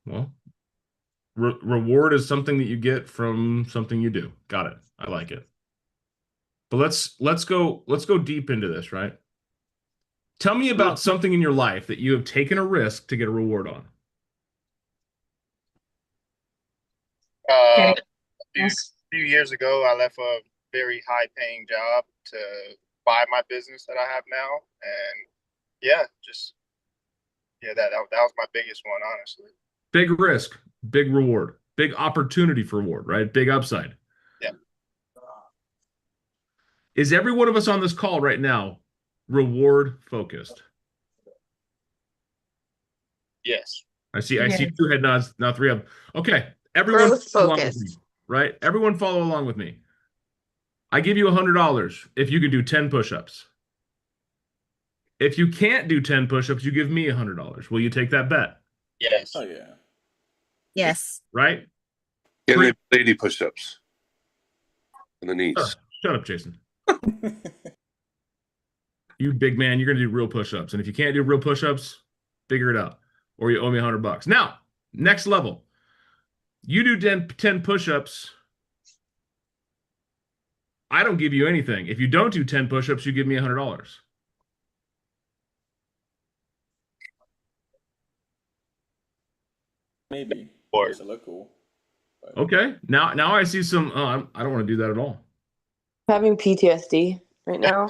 Well, reward is something that you get from something you do. Got it. I like it. But let's go deep into this, right? Tell me about something in your life that you have taken a risk to get a reward on. Getting A few years ago, I left a very high paying job to buy my business that I have now. And yeah, just, yeah, that was my biggest one, honestly. Big risk, big reward, big opportunity for reward, right? Big upside. Yeah. Is every one of us on this call right now reward focused? Yes. I see yes. two head nods, now three of them. Okay, everyone Growth follow along with me, focused. right? Everyone follow along with me. I give you $100 if you can do 10 push-ups. If you can't do 10 push-ups, you give me $100. Will you take that bet? Yes. Oh yeah. Yes. Right? Can Great. they 80 push-ups on the knees? Shut up, Jason. You big man, you're gonna do real push-ups. And if you can't do real push-ups, figure it out. Or you owe me $100. Now, next level. You do 10 push-ups. I don't give you anything. If you don't do 10 push-ups, you give me $100. Maybe. Or Does it look cool? But Okay. Now I see some. I don't want to do that at all. Having PTSD right now.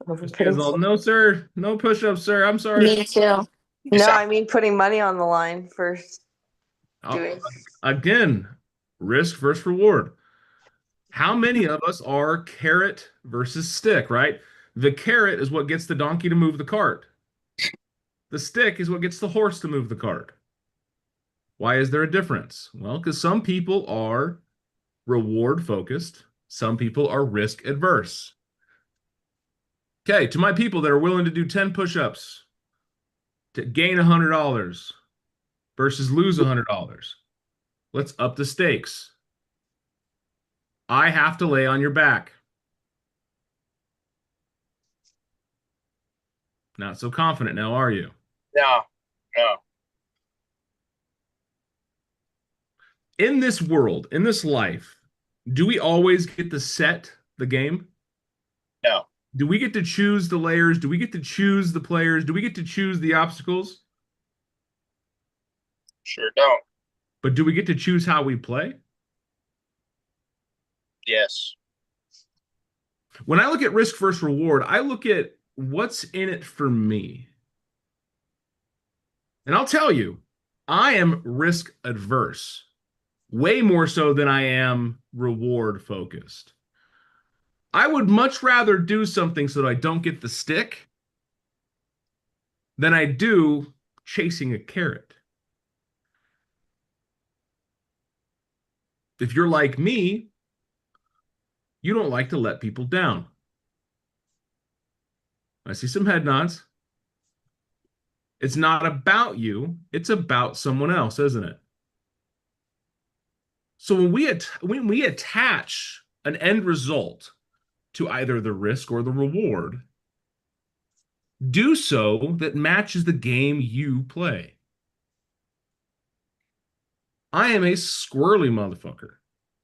Over putting All, no, sir. No push-ups, sir. I'm sorry. Me too. no, I mean putting money on the line for I'll- doing. Again, risk versus reward. How many of us are carrot versus stick, right? The carrot is what gets the donkey to move the cart. The stick is what gets the horse to move the cart. Why is there a difference? Well, because some people are reward focused, some people are risk adverse. Okay, to my people that are willing to do 10 push-ups to gain $100 versus lose $100, let's up the stakes. I have to lay on your back. Not so confident now, are you? no, no, In this world, in this life, do we always get to set the game? no. Do we get to choose the layers? Do we get to choose the players? Do we get to choose the obstacles? Sure don't. But do we get to choose how we play? Yes. When I look at risk versus reward, I look at what's in it for me. And I'll tell you, I am risk adverse, way more so than I am reward focused. I would much rather do something so that I don't get the stick than I do chasing a carrot. If you're like me, you don't like to let people down. I see some head nods. It's not about you, it's about someone else, isn't it? So when we attach an end result to either the risk or the reward, do so that matches the game you play. I am a squirrely motherfucker.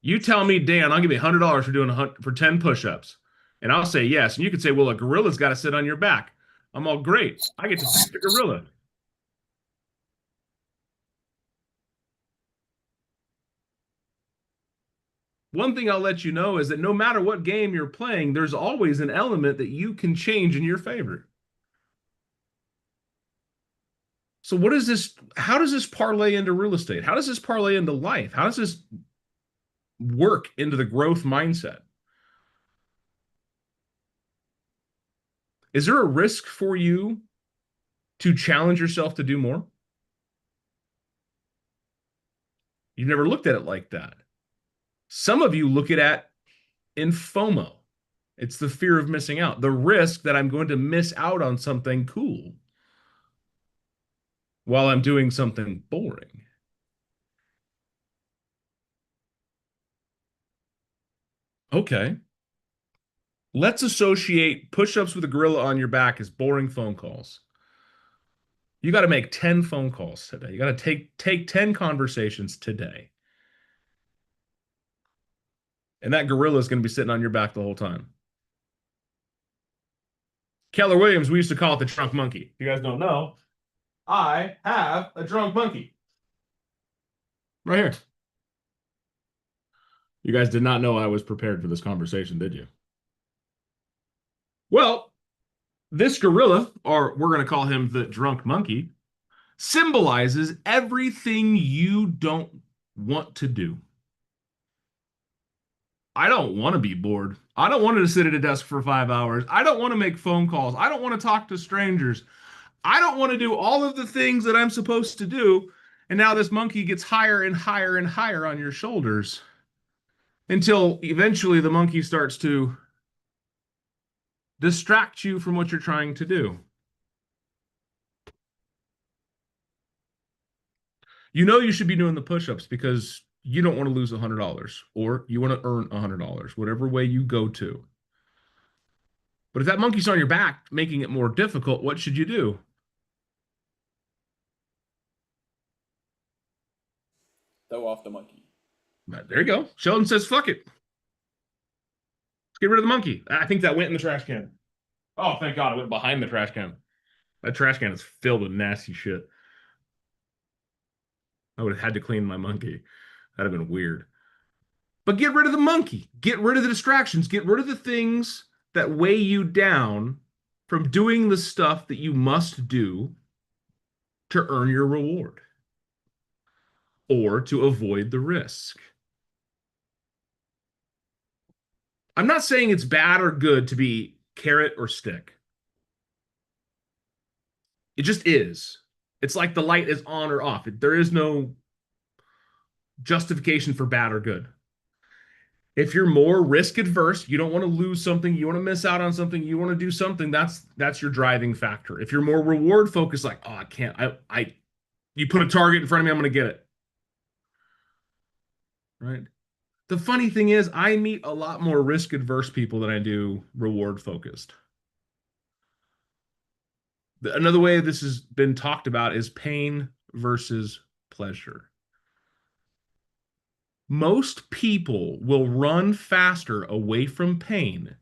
You tell me, Dan, I'll give you $100 for doing for 10 push-ups. And I'll say yes. And you could say, well, a gorilla's got to sit on your back. I'm all great. I get to pick the gorilla. One thing I'll let you know is that no matter what game you're playing, there's always an element that you can change in your favor. So what is this? How does this parlay into real estate? How does this parlay into life? How does this work into the growth mindset? Is there a risk for you to challenge yourself to do more? You've never looked at it like that. Some of you look at it in FOMO. It's the fear of missing out, the risk that I'm going to miss out on something cool while I'm doing something boring. Okay. Let's associate push-ups with a gorilla on your back as boring phone calls. You got to make 10 phone calls today. You got to take 10 conversations today. And that gorilla is going to be sitting on your back the whole time. Keller Williams, we used to call it the drunk monkey. If you guys don't know, I have a drunk monkey. Right here. You guys did not know I was prepared for this conversation, did you? Well, this gorilla, or we're going to call him the drunk monkey, symbolizes everything you don't want to do. I don't want to be bored. I don't want to sit at a desk for 5 hours. I don't want to make phone calls. I don't want to talk to strangers. I don't want to do all of the things that I'm supposed to do. And now this monkey gets higher and higher and higher on your shoulders until eventually the monkey starts to distract you from what you're trying to do. You know you should be doing the push-ups because you don't want to lose $100 or you want to earn $100, whatever way you go to. But if that monkey's on your back, making it more difficult, what should you do? Throw off the monkey. There you go. Sheldon says, fuck it. Let's get rid of the monkey. I think that went in the trash can. Oh, thank God. It went behind the trash can. That trash can is filled with nasty shit. I would have had to clean my monkey. That'd have been weird. But get rid of the monkey. Get rid of the distractions. Get rid of the things that weigh you down from doing the stuff that you must do to earn your reward or to avoid the risk. I'm not saying it's bad or good to be carrot or stick. It just is. It's like the light is on or off. There is no justification for bad or good. If you're more risk adverse, you don't want to lose something, you want to miss out on something, you want to do something, that's your driving factor. If you're more reward focused, like, oh, I can't, you put a target in front of me, I'm going to get it. Right? The funny thing is, I meet a lot more risk adverse people than I do reward focused. Another way this has been talked about is pain versus pleasure. Most people will run faster away from pain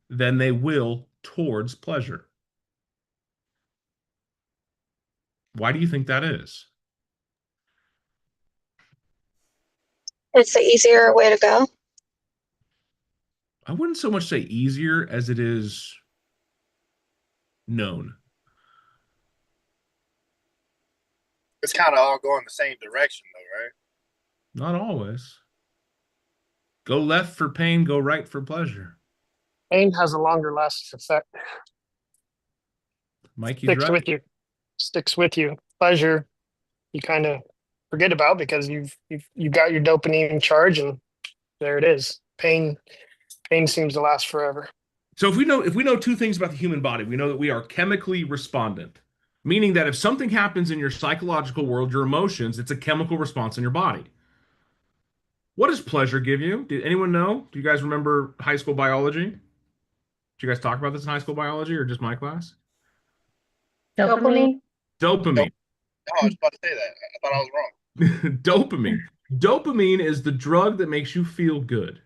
than they will towards pleasure. Why do you think that is? It's the easier way to go. I wouldn't so much say easier as it is known. It's kind of all going the same direction, though, right? Not always. Go left for pain, go right for pleasure. Pain has a longer lasting effect. Mike, you Sticks with you. Pleasure, you kind of forget about because you've got your dopamine charge, and there it is. Pain seems to last forever. So if we know two things about the human body, we know that we are chemically respondent, meaning that if something happens in your psychological world, your emotions, it's a chemical response in your body. What does pleasure give you? Did anyone know? Do you guys remember high school biology? Did you guys talk about this in high school biology or just my class? Dopamine. Dopamine. Oh, I was about to say that. I thought I was wrong. Dopamine. Dopamine is the drug that makes you feel good.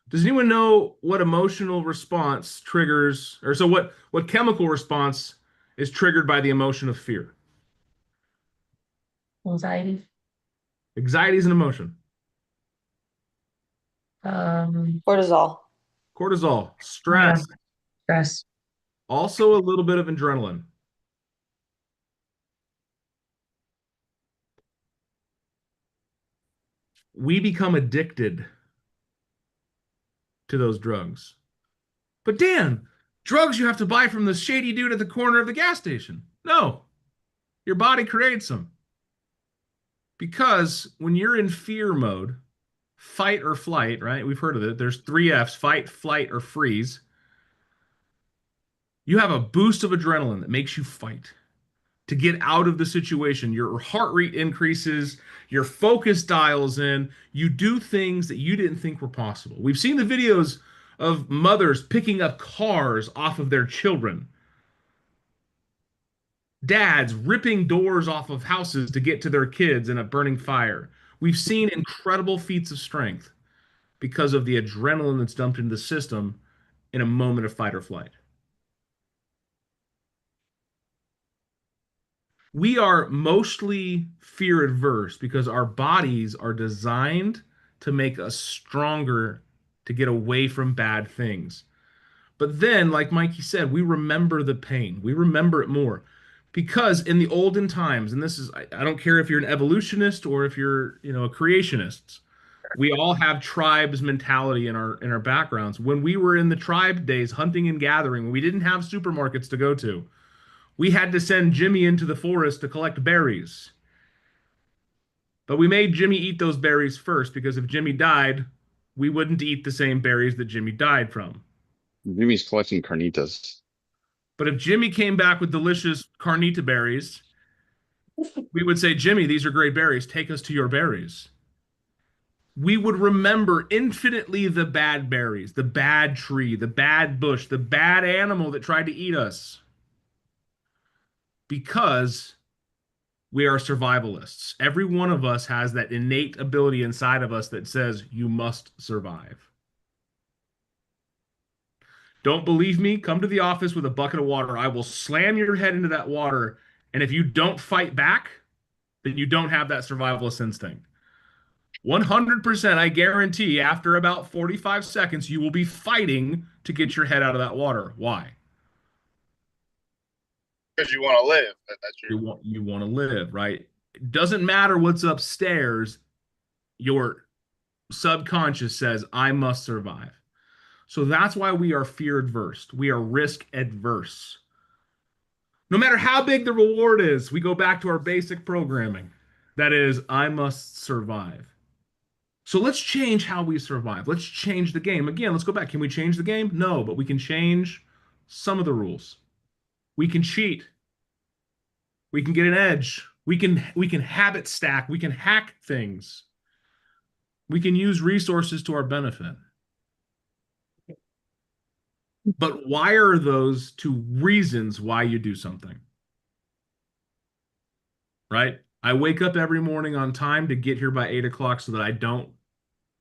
Does anyone know what emotional response triggers, or so what chemical response is triggered by the emotion of fear? Anxiety. Anxiety is an emotion. Cortisol. Cortisol. Stress. Yeah. Stress. Also a little bit of adrenaline. We become addicted to those drugs. But Dan, drugs you have to buy from the shady dude at the corner of the gas station. No, your body creates them. Because when you're in fear mode, fight or flight, right? We've heard of it. There's 3 F's, fight, flight, or freeze. You have a boost of adrenaline that makes you fight to get out of the situation. Your heart rate increases, your focus dials in, you do things that you didn't think were possible. We've seen the videos of mothers picking up cars off of their children dads ripping doors off of houses to get to their kids in a burning fire. We've seen incredible feats of strength because of the adrenaline that's dumped into the system in a moment of fight or flight. We are mostly fear adverse because our bodies are designed to make us stronger to get away from bad things. But then, like Mikey said, we remember the pain. We remember it more. Because in the olden times, and this is, I don't care if you're an evolutionist or if you're, a creationist, we all have tribes mentality in our backgrounds. When we were in the tribe days, hunting and gathering, we didn't have supermarkets to go to. We had to send Jimmy into the forest to collect berries. But we made Jimmy eat those berries first because if Jimmy died, we wouldn't eat the same berries that Jimmy died from. Jimmy's collecting carnitas. But if Jimmy came back with delicious carnita berries, we would say, Jimmy, these are great berries. Take us to your berries. We would remember infinitely the bad berries, the bad tree, the bad bush, the bad animal that tried to eat us. Because we are survivalists. Every one of us has that innate ability inside of us that says you must survive. Don't believe me? Come to the office with a bucket of water. I will slam your head into that water. And if you don't fight back, then you don't have that survivalist instinct. 100%, I guarantee after about 45 seconds, you will be fighting to get your head out of that water. Why? Because you want to live. That's your... You want to live, right? It doesn't matter what's upstairs. Your subconscious says, I must survive. So that's why we are fear adverse. We are risk adverse. No matter how big the reward is, we go back to our basic programming. That is, I must survive. So let's change how we survive. Let's change the game. Again, let's go back. Can we change the game? No, but we can change some of the rules. We can cheat. We can get an edge. We can habit stack. We can hack things. We can use resources to our benefit. But why are those two reasons why you do something? Right? I wake up every morning on time to get here by 8 o'clock so that I don't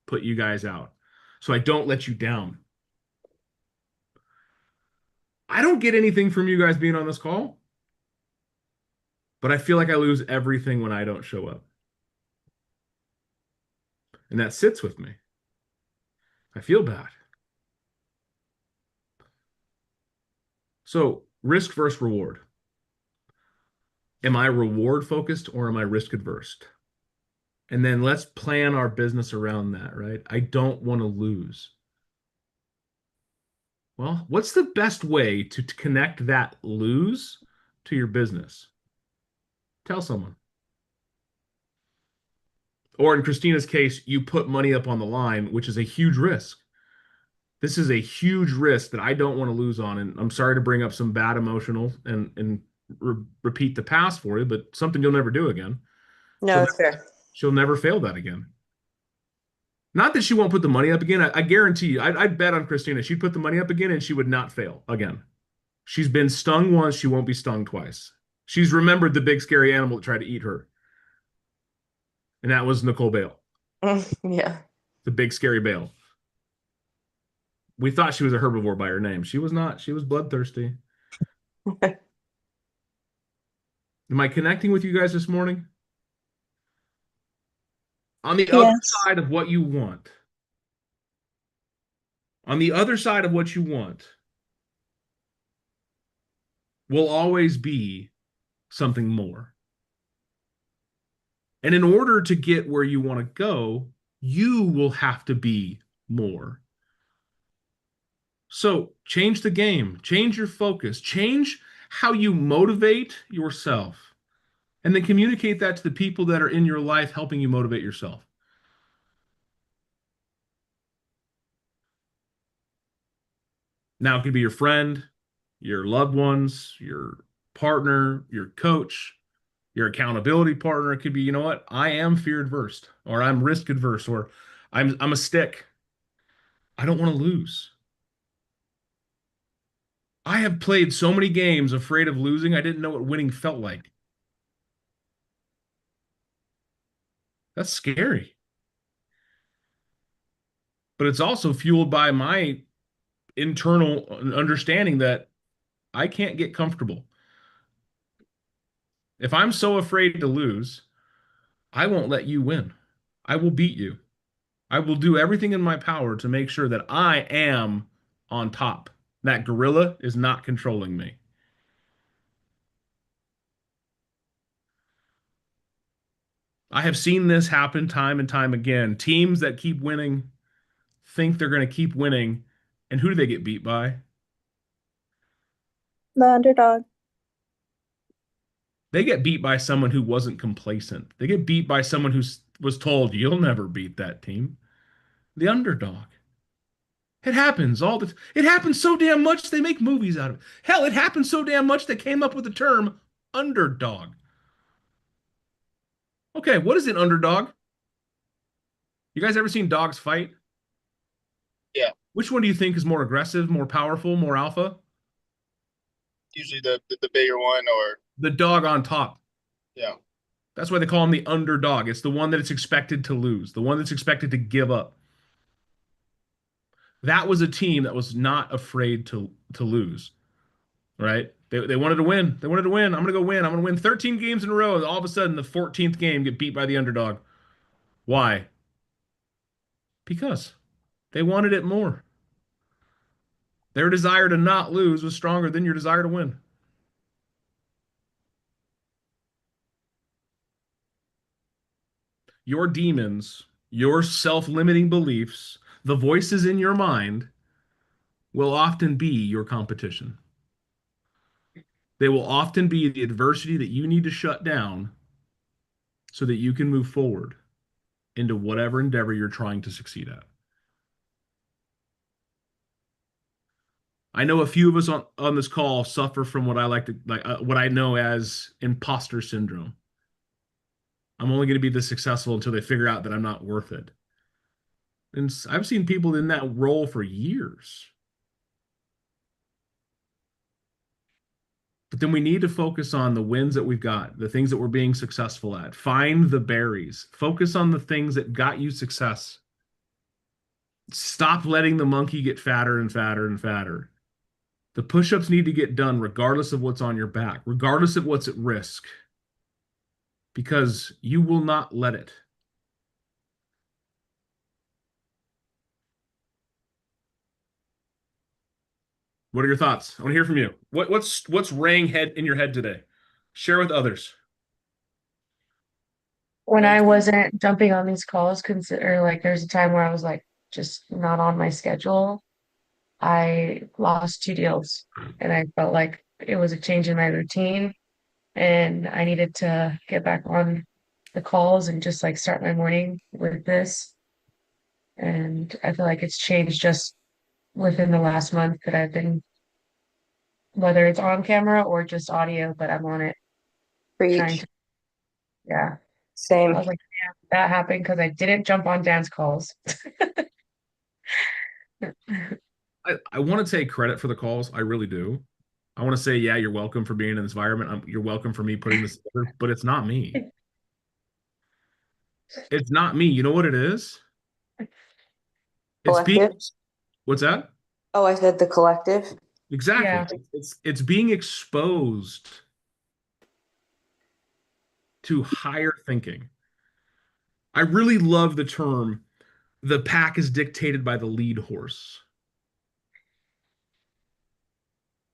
put you guys out. So I don't let you down. I don't get anything from you guys being on this call, but I feel like I lose everything when I don't show up. And that sits with me. I feel bad. So risk versus reward. Am I reward focused or am I risk adverse? And then let's plan our business around that, right? I don't want to lose. Well, what's the best way to connect that lose to your business? Tell someone. Or in Christina's case, you put money up on the line, which is a huge risk. This is a huge risk that I don't want to lose on. And I'm sorry to bring up some bad emotional and repeat the past for you, but something you'll never do again. No, it's fair. She'll never fail that again. Not that she won't put the money up again. I guarantee you, I'd bet on Christina. She'd put the money up again and she would not fail again. She's been stung once. She won't be stung twice. She's remembered the big scary animal that tried to eat her. And that was Nicole Bale. Yeah. The big scary Bale. We thought she was a herbivore by her name. She was not. She was bloodthirsty. Am I connecting with you guys this morning? On the other side of what you want. On the other side of what you want will always be something more. And in order to get where you want to go, you will have to be more. So change the game, change your focus, change how you motivate yourself, and then communicate that to the people that are in your life helping you motivate yourself. Now, it could be your friend, your loved ones, your partner, your coach, your accountability partner. It could be, you know what? I am fear adverse, or I'm risk adverse, or I'm a stick. I don't want to lose. I have played so many games afraid of losing, I didn't know what winning felt like. That's scary. But it's also fueled by my internal understanding that I can't get comfortable. If I'm so afraid to lose, I won't let you win. I will beat you. I will do everything in my power to make sure that I am on top. That gorilla is not controlling me. I have seen this happen time and time again. Teams that keep winning think they're going to keep winning. And who do they get beat by? The underdog. They get beat by someone who wasn't complacent. They get beat by someone who was told, you'll never beat that team. The underdog. It happens it happens so damn much they make movies out of it. Hell, it happens so damn much they came up with the term underdog. Okay, what is an underdog? You guys ever seen dogs fight? Yeah. Which one do you think is more aggressive, more powerful, more alpha? Usually the bigger one, or The dog on top. yeah. That's why they call him the underdog. It's the one that it's expected to lose, the one that's expected to give up. That was a team that was not afraid to lose, right? They wanted to win. They wanted to win. I'm going to go win. I'm going to win 13 games in a row. All of a sudden, the 14th game, get beat by the underdog. Why? Because they wanted it more. Their desire to not lose was stronger than your desire to win. Your demons, your self-limiting beliefs, the voices in your mind will often be your competition. They will often be the adversity that you need to shut down so that you can move forward into whatever endeavor you're trying to succeed at. I know a few of us on this call suffer from what I what I know as imposter syndrome. I'm only going to be this successful until they figure out that I'm not worth it. And I've seen people in that role for years. But then we need to focus on the wins that we've got, the things that we're being successful at. Find the berries. Focus on the things that got you success. Stop letting the monkey get fatter and fatter and fatter. The push-ups need to get done regardless of what's on your back, regardless of what's at risk, because you will not let it. What are your thoughts? I want to hear from you. What's raying head in your head today? Share with others. When I wasn't jumping on these calls, consider like there's a time where I was like just not on my schedule. I lost 2 deals and I felt like it was a change in my routine and I needed to get back on the calls and just like start my morning with this. And I feel like it's changed just within the last month that I've been, whether it's on camera or just audio, but I'm on it trying Preach. to, yeah. I Same. was like, yeah, that happened because I didn't jump on dance calls. I want to take credit for the calls. I really do. I want to say, yeah, you're welcome for being in this environment. You're welcome for me putting this together, but it's not me. It's not me. You know what it is? It's being, Collective. what's that? Oh, I said the collective. Exactly. It's being exposed to higher thinking. I really love the term, the pack is dictated by the lead horse.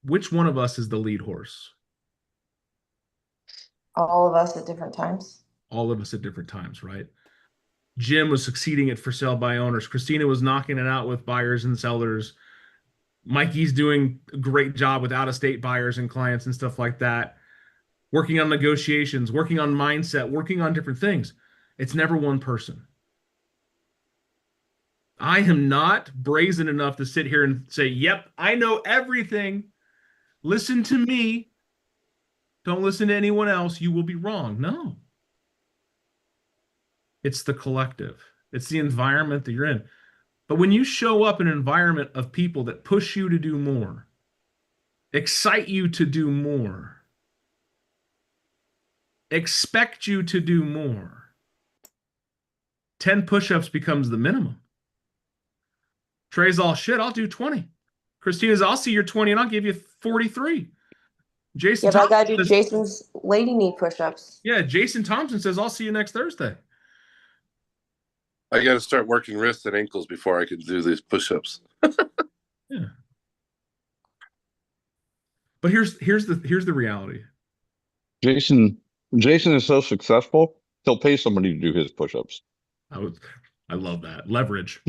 Which one of us is the lead horse? All of us at different times. All of us at different times, right? Jim was succeeding at for sale by owners. Christina was knocking it out with buyers and sellers. Mikey's doing a great job with out-of-state buyers and clients and stuff like that. Working on negotiations, working on mindset, working on different things. It's never one person. I am not brazen enough to sit here and say, yep, I know everything. Listen to me. Don't listen to anyone else. You will be wrong. No. It's the collective. It's the environment that you're in. But when you show up in an environment of people that push you to do more, excite you to do more, expect you to do more, 10 push-ups becomes the minimum. Trey's all shit, I'll do 20. Christina's, I'll see your 20 and I'll give you 43. Jason Yeah, but I gotta Thompson do says, Jason's lady knee push-ups. yeah, Jason Thompson says, I'll see you next Thursday. I got to start working wrists and ankles before I can do these push-ups. Yeah. But here's the reality. Jason is so successful, he'll pay somebody to do his push-ups. I love that. Leverage.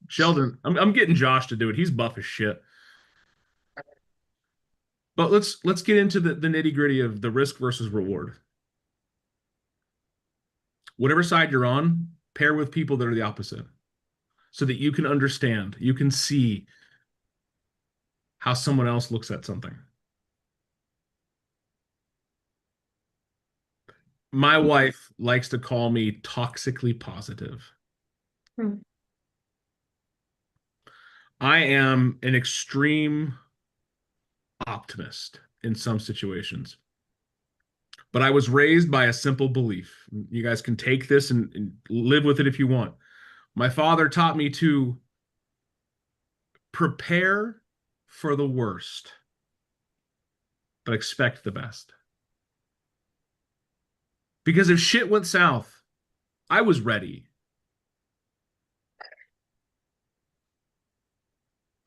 Sheldon, I'm getting Josh to do it. He's buff as shit. But let's get into the nitty-gritty of the risk versus reward. Whatever side you're on, pair with people that are the opposite so that you can understand, you can see how someone else looks at something. My wife likes to call me toxically positive. I am an extreme optimist in some situations. But I was raised by a simple belief. You guys can take this and live with it if you want. My father taught me to prepare for the worst, but expect the best. Because if shit went south, I was ready.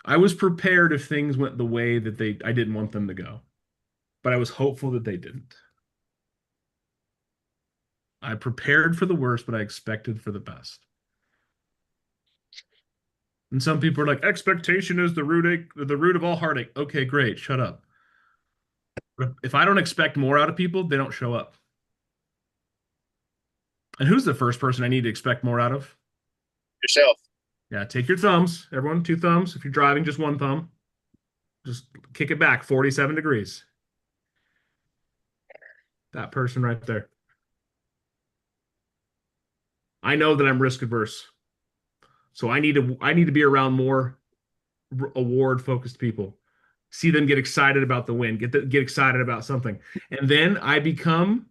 I was prepared if things went the way that I didn't want them to go. But I was hopeful that they didn't. I prepared for the worst, but I expected for the best. And some people are like, expectation is the root of all heartache. Okay, great. Shut up. If I don't expect more out of people, they don't show up. And who's the first person I need to expect more out of? Yourself. Yeah, take your thumbs. Everyone, 2 thumbs. If you're driving, just 1 thumb. Just kick it back 47 degrees. That person right there. I know that I'm risk averse. So I need to be around more award focused people. See them get excited about the win, get excited about something. And then I become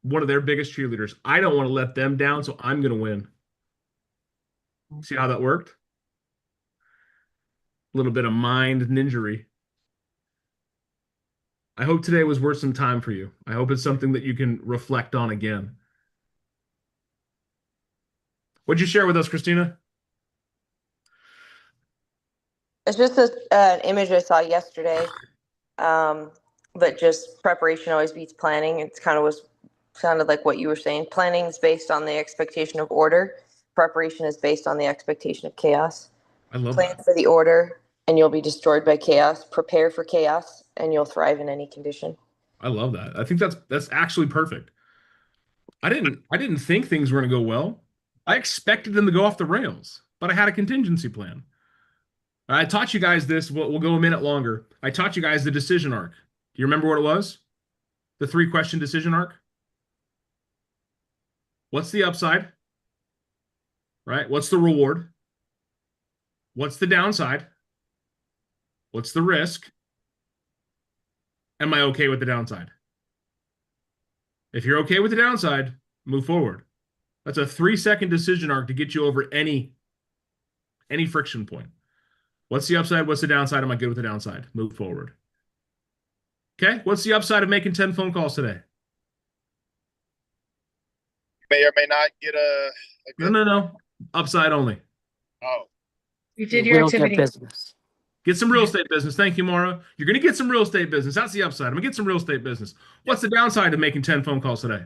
one of their biggest cheerleaders. I don't want to let them down, so I'm going to win. See how that worked? A little bit of mind ninjery. I hope today was worth some time for you. I hope it's something that you can reflect on again. What'd you share with us, Christina? It's just an image I saw yesterday. But just preparation always beats planning. It's kind of sounded like what you were saying. Planning is based on the expectation of order. Preparation is based on the expectation of chaos. I love Plan that. for the order and you'll be destroyed by chaos. Prepare for chaos and you'll thrive in any condition. I love that. I think that's actually perfect. I didn't think things were going to go well. I expected them to go off the rails, but I had a contingency plan. I taught you guys this. We'll go a minute longer. I taught you guys the decision arc. Do you remember what it was? The 3-question decision arc? What's the upside? Right? What's the reward? What's the downside? What's the risk? Am I okay with the downside? If you're okay with the downside, move forward. That's a 3-second decision arc to get you over any friction point. What's the upside? What's the downside? Am I good with the downside? Move forward. Okay. What's the upside of making 10 phone calls today? May or may not get a good. No. Upside only. Oh, You did your activity. Get some real estate business. Thank you, Maura. You're going to get some real estate business. That's the upside. I'm going to get some real estate business. What's the downside of making 10 phone calls today?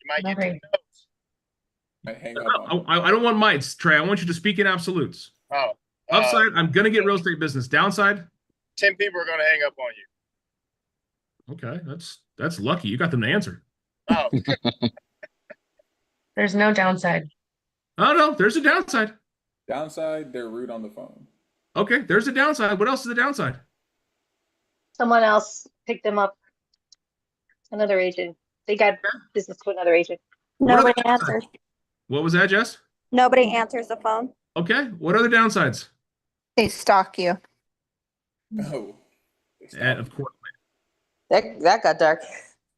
you might get 2 Nothing. no's. Might hang up on I don't want mites, Trey. I want you to speak in absolutes. Oh, Upside, I'm going to get real estate business. Downside? 10 people are going to hang up on you. Okay, that's lucky. You got them to answer. Oh, There's no downside. Oh, no, there's a downside. downside, they're rude on the phone. Okay, there's a downside. What else is the downside? Someone else picked them up. Another agent. They got business to another agent. What are the Nobody downsides? answers. What was that, Jess? Nobody answers the phone. Okay, what are the downsides? They stalk you. Oh. They And stopped. of course, That got dark.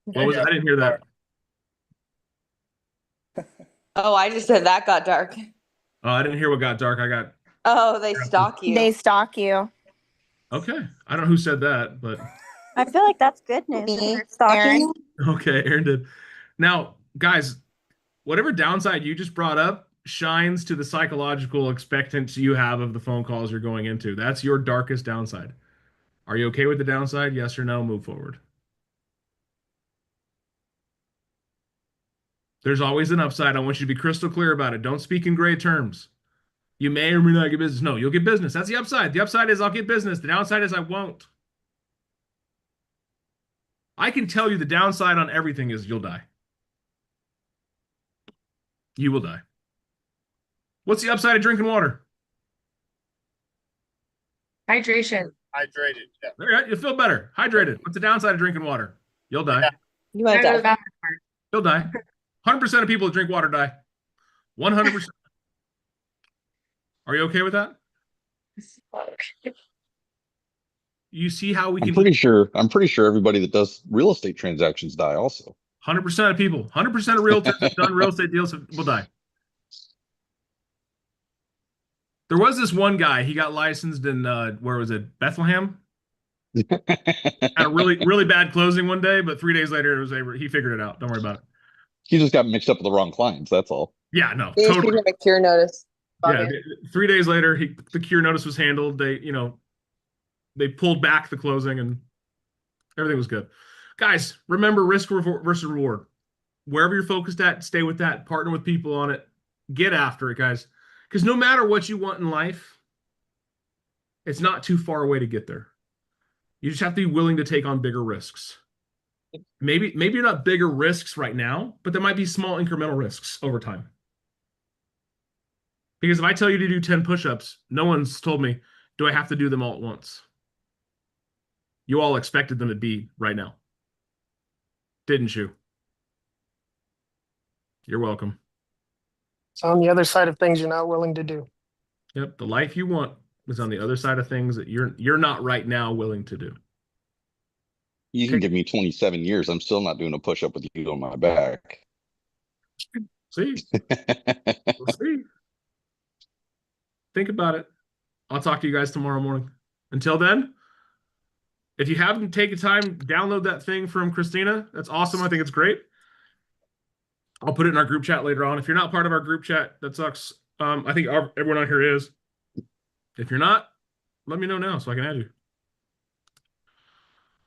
what was I didn't hear that. Oh, I just said that got dark. Oh, I didn't hear what got dark. I got Oh, they stalk you. They stalk you. okay. I don't know who said that, but I feel like that's good news. Me, They're stalking Aaron. you. okay, Aaron did. Now, guys, whatever downside you just brought up shines to the psychological expectancy you have of the phone calls you're going into. That's your darkest downside. Are you okay with the downside? Yes or no? Move forward. There's always an upside. I want you to be crystal clear about it. Don't speak in gray terms. You may or may not get business. No, you'll get business. That's the upside. The upside is I'll get business. The downside is I won't. I can tell you the downside on everything is you'll die. You will die. What's the upside of drinking water? Hydration. Hydrated. Yeah. All right, you'll feel better. Hydrated. What's the downside of drinking water? You'll die. Yeah. You might Go to the die. bathroom. You'll die. 100% of people that drink water die. 100%. Are you okay with that? Fuck. You see how we I'm can pretty sure everybody that does real estate transactions die also. 100% of people, 100% of realtors who've done real estate deals will die. There was this one guy, he got licensed in where was it? Bethlehem? Had a really bad closing one day, but 3 days later he figured it out. Don't worry about it. He just got mixed up with the wrong clients, that's all. Yeah, no, They issued totally. him a cure notice. Yeah, 3 days later, the cure notice was handled. They pulled back the closing and everything was good. Guys, remember risk versus reward. Wherever you're focused at, stay with that. Partner with people on it. Get after it, guys. Because no matter what you want in life, it's not too far away to get there. You just have to be willing to take on bigger risks. Maybe you're not bigger risks right now, but there might be small incremental risks over time. Because if I tell you to do 10 push-ups, no one's told me, do I have to do them all at once? You all expected them to be right now. Didn't you? You're welcome. It's on the other side of things you're not willing to do. Yep, the life you want is on the other side of things that you're not right now willing to do. You can give me 27 years. I'm still not doing a push-up with you on my back. See? We'll see. Think about it. I'll talk to you guys tomorrow morning. Until then, if you haven't taken time, download that thing from Christina. That's awesome. I think it's great. I'll put it in our group chat later on. If you're not part of our group chat, that sucks. I think everyone on here is. If you're not, let me know now so I can add you.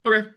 Okay.